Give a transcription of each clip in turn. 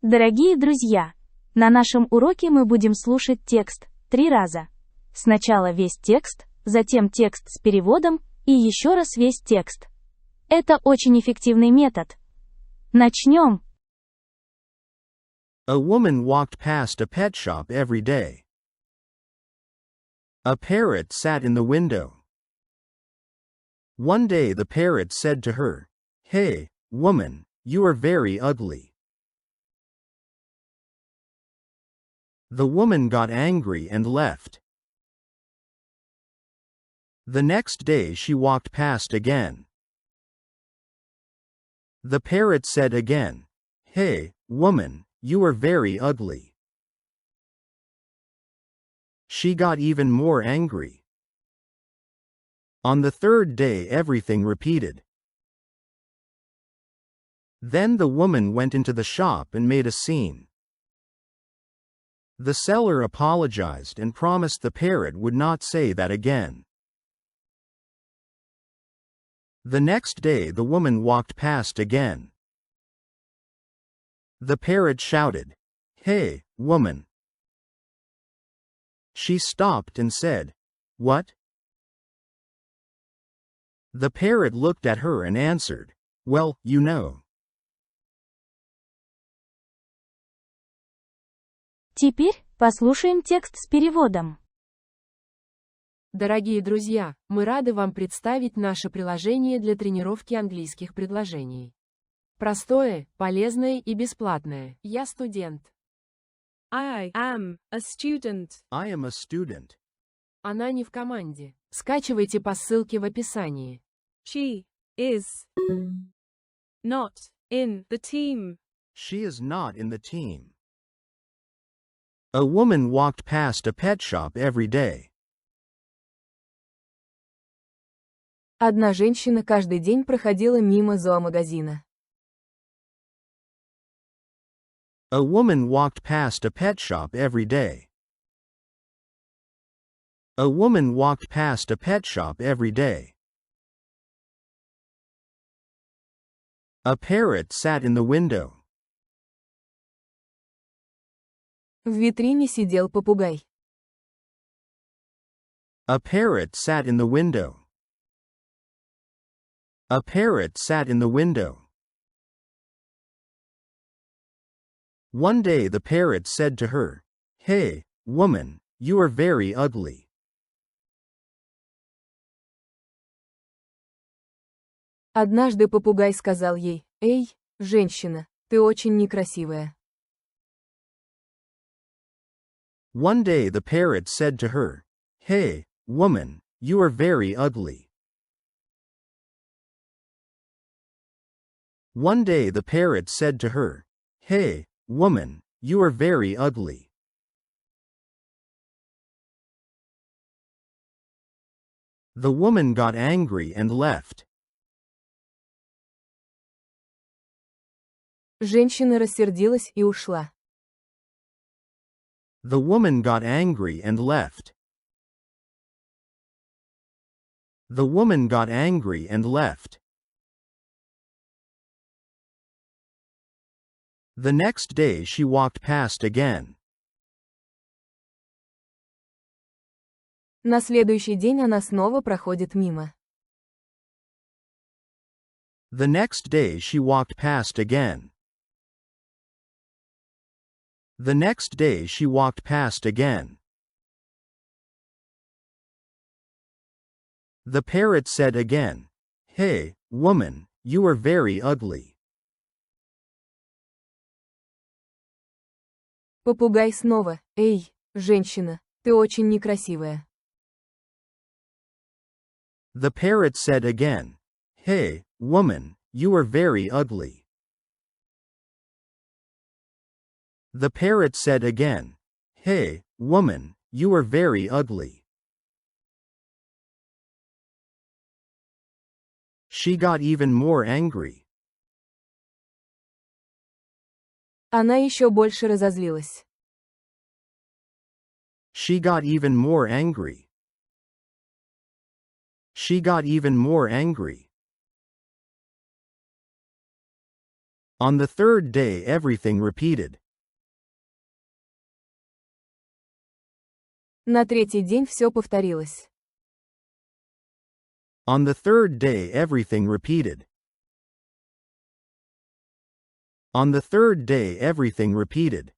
Дорогие друзья, на нашем уроке мы будем слушать текст 3 раза. Сначала весь текст, затем текст с переводом и еще раз весь текст. Это очень эффективный метод. Начнем. A woman walked past a pet shop every day. A parrot sat in the window. One day the parrot said to her, "Hey, woman, you are very ugly." The woman got angry and left. The next day she walked past again. The parrot said again, "Hey, woman, you are very ugly." She got even more angry. On the third day everything repeated. Then the woman went into the shop and made a scene. The seller apologized and promised the parrot would not say that again. The next day the woman walked past again. The parrot shouted, "Hey, woman." She stopped and said, "What?" The parrot looked at her and answered, "Well, you know." Теперь послушаем текст с переводом. Дорогие друзья, мы рады вам представить наше приложение для тренировки английских предложений. Простое, полезное и бесплатное. Я студент. I am a student. I am a student. Она не в команде. Скачивайте по ссылке в описании. She is not in the team. She is not in the team. A woman walked past a pet shop every day. Одна женщина каждый день проходила мимо зоомагазина. A woman walked past a pet shop every day. A woman walked past a pet shop every day. A parrot sat in the window. В витрине сидел попугай. A parrot sat in the window. A parrot sat in the window. One day the parrot said to her, "Hey, woman, you are very ugly." Однажды попугай сказал ей: «Эй, женщина, ты очень некрасивая». One day the parrot said to her, "Hey, woman, you are very ugly." One day the parrot said to her, "Hey, woman, you are very ugly." The woman got angry and left. Женщина рассердилась и ушла. The woman got angry and left. The woman got angry and left. The next day she walked past again. На следующий день она снова проходит мимо. The next day she walked past again. The next day she walked past again. The parrot said again, "Hey, woman, you are very ugly." Попугай снова: «Эй, женщина, ты очень некрасивая». The parrot said again, "Hey, woman, you are very ugly." The parrot said again, "Hey, woman, you are very ugly." She got even more angry. Она еще больше разозлилась. She got even more angry. She got even more angry. On the third day everything repeated. На третий день все повторилось. On the third day everything repeated. On the third day everything repeated.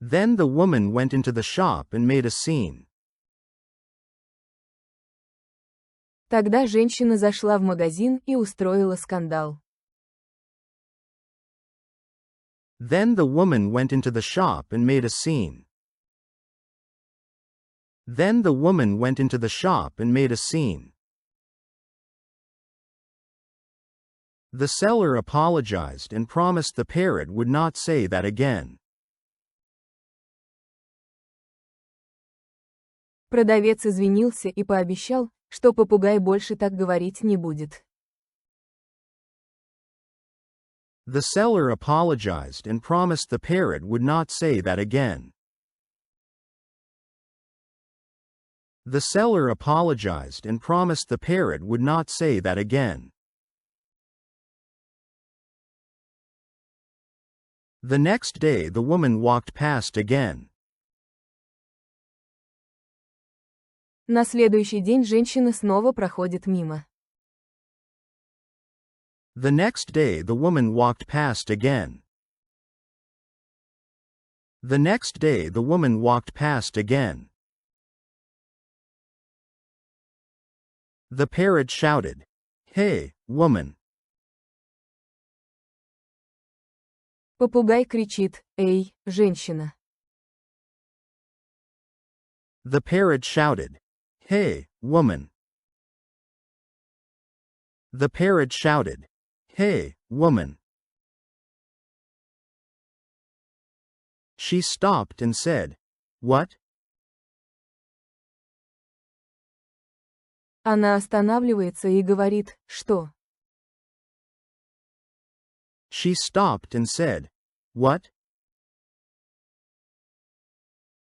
Then the woman went into the shop and made a scene. Тогда женщина зашла в магазин и устроила скандал. Then the woman went into the shop and made a scene. Then the woman went into the shop and made a scene. The seller apologized and promised the parrot would not say that again. Продавец извинился и пообещал, что попугай больше так говорить не будет. The seller apologized and promised the parrot would not say that again. The seller apologized and promised the parrot would not say that again. The next day the woman walked past again. На следующий день женщина снова проходит мимо. The next day the woman walked past again. The next day the woman walked past again. The parrot shouted, "Hey, woman!" Попугай кричит: «Эй, женщина!» The parrot shouted, "Hey, woman!" The parrot shouted, "Hey, woman!" She stopped and said, "What?" Она останавливается и говорит: «Что?» She stopped and said, "What?"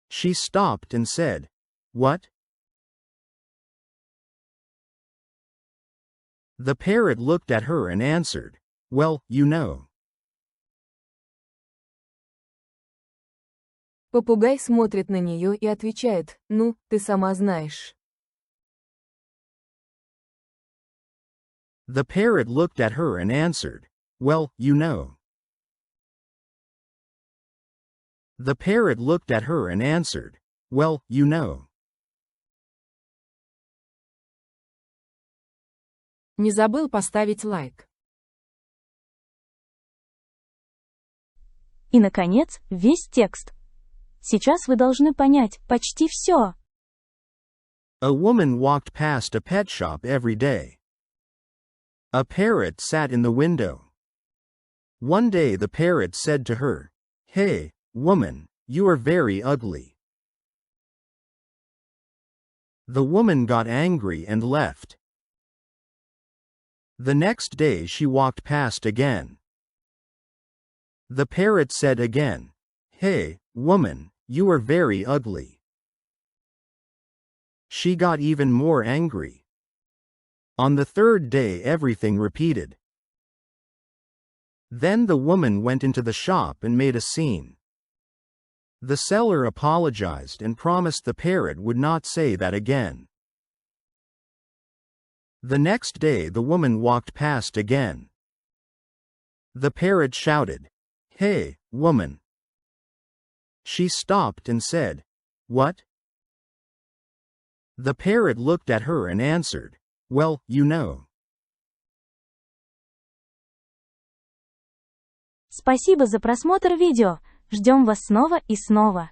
She stopped and said, "What?" The parrot looked at her and answered, "Well, you know." Попугай смотрит на нее и отвечает: «Ну, ты сама знаешь». The parrot looked at her and answered, "Well, you know." The parrot looked at her and answered, "Well, you know." Не забыл поставить лайк. И, наконец, весь текст. Сейчас вы должны понять почти все. A woman walked past a pet shop every day. A parrot sat in the window. One day the parrot said to her, "Hey, woman, you are very ugly." The woman got angry and left. The next day she walked past again. The parrot said again, "Hey, woman, you are very ugly." She got even more angry. On the third day everything repeated. Then the woman went into the shop and made a scene. The seller apologized and promised the parrot would not say that again. The next day the woman walked past again. The parrot shouted, "Hey, woman!" She stopped and said, "What?" The parrot looked at her and answered, "Well, you know." Спасибо за просмотр видео. Ждем вас снова и снова.